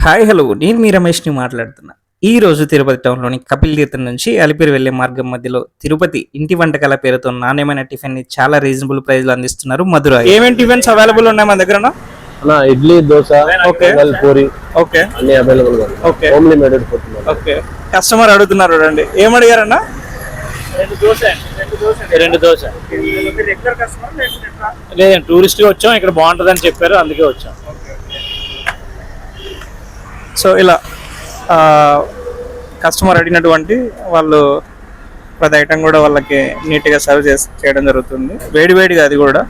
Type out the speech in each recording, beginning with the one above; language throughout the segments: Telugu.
హాయ్ హలో నేను మీ రమేష్ని మాట్లాడుతున్నా. ఈ రోజు తిరుపతి టౌన్లోని కపిల్ తీర్థం నుంచి అలిపిరి వెళ్లే మార్గం మధ్యలో తిరుపతి ఇంటి వంటకాల పేరుతో నాణ్యమైన టిఫిన్ ని చాలా రీజనబుల్ ప్రైస్ లో అందిస్తున్నారు మధుర. ఏమేమి టిఫిన్స్ అవైలబుల్ ఉన్నాయి మన దగ్గర? ఇడ్లీ, దోశ, పూరి, ఓకే అన్ని అవైలబుల్ గా ఉన్నాయి. Okay homely మేడెడ్ food. Okay, customer అడుగుతున్నారు రండి. ఏం అడిగారన్నా? రెండు దోశ. లేదండి, టూరిస్ట్ గా వచ్చాం, ఇక్కడ బాగుంటది అని చెప్పారు, అందుకే వచ్చాం. సో ఇలా కస్టమర్ అడిగినటువంటి వాళ్ళు ప్రతి ఐటమ్ కూడా వాళ్ళకి నీట్గా సర్వ్ చేయడం జరుగుతుంది, వేడివేడిగా. అది కూడా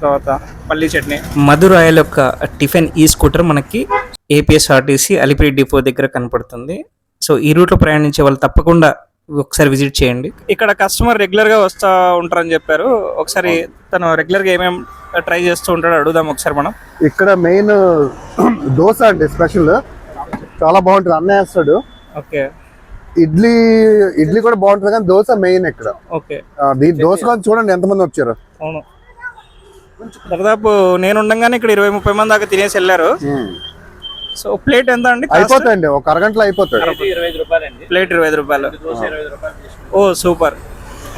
తర్వాత పల్లీ చట్నీ. మధురాయల్ యొక్క టిఫిన్ ఈ స్కూటర్ మనకి ఏపీఎస్ఆర్టీసీ అలిపిరి డిపో దగ్గర కనపడుతుంది. సో ఈ రూట్లో ప్రయాణించే వాళ్ళు తప్పకుండా ఒకసారి విజిట్ చేయండి. ఇక్కడ కస్టమర్ రెగ్యులర్గా వస్తూ ఉంటారని చెప్పారు. ఒకసారి తను రెగ్యులర్గా ఏమేమి ట్రై చేస్తూ ఉంటాడో అడుగుదాం ఒకసారి మనం. ఇక్కడ మెయిన్ దోశ అంటే స్పెషల్, చాలా బాగుంటుంది, అన్న వేస్తాడు. ఓకే, ఇడ్లీ కూడా బాగుంటుంది, కానీ దోశ మెయిన్ ఇక్కడ. ఓకే, దోశ కానీ చూడండి ఎంతమంది వచ్చారు. అవును, దాదాపు నేను ఉండగానే ఇక్కడ 20-30 మంది దాకా తినేసి వెళ్ళారు. సో ప్లేట్ ఎంత అండి? అయిపోతాయండి, ఒక అరగంటలో అయిపోతాయి. ప్లేట్ 25 రూపాయలు. ఓ సూపర్.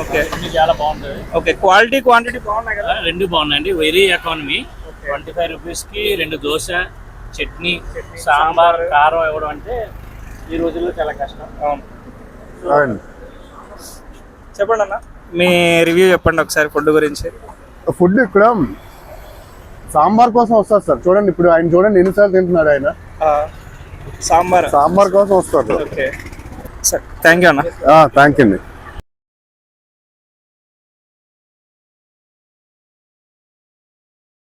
ఓకే, చాలా బాగుంటుంది. ఓకే, క్వాలిటీ క్వాంటిటీ బాగున్నాయి కదా? రెండు బాగున్నాయండి. Very economy. 25 రూపీస్ కి 2 దోశ, చట్నీ, సాంబార్, కారం ఇవ్వడం అంటే ఈ రోజుల్లో చాలా కష్టం. చెప్పండి అన్న, మీ రివ్యూ చెప్పండి ఒకసారి ఫుడ్ గురించి. ఫుడ్ ఇక్కడ సాంబార్ కోసం వస్తారు సార్. చూడండి ఇప్పుడు ఆయన చూడండి ఎన్నిసార్లు తింటున్నాడు ఆయన. సాంబార్ కోసం వస్తారు. ఓకే సార్, థ్యాంక్ యూ అన్న. థ్యాంక్ యూ అండి.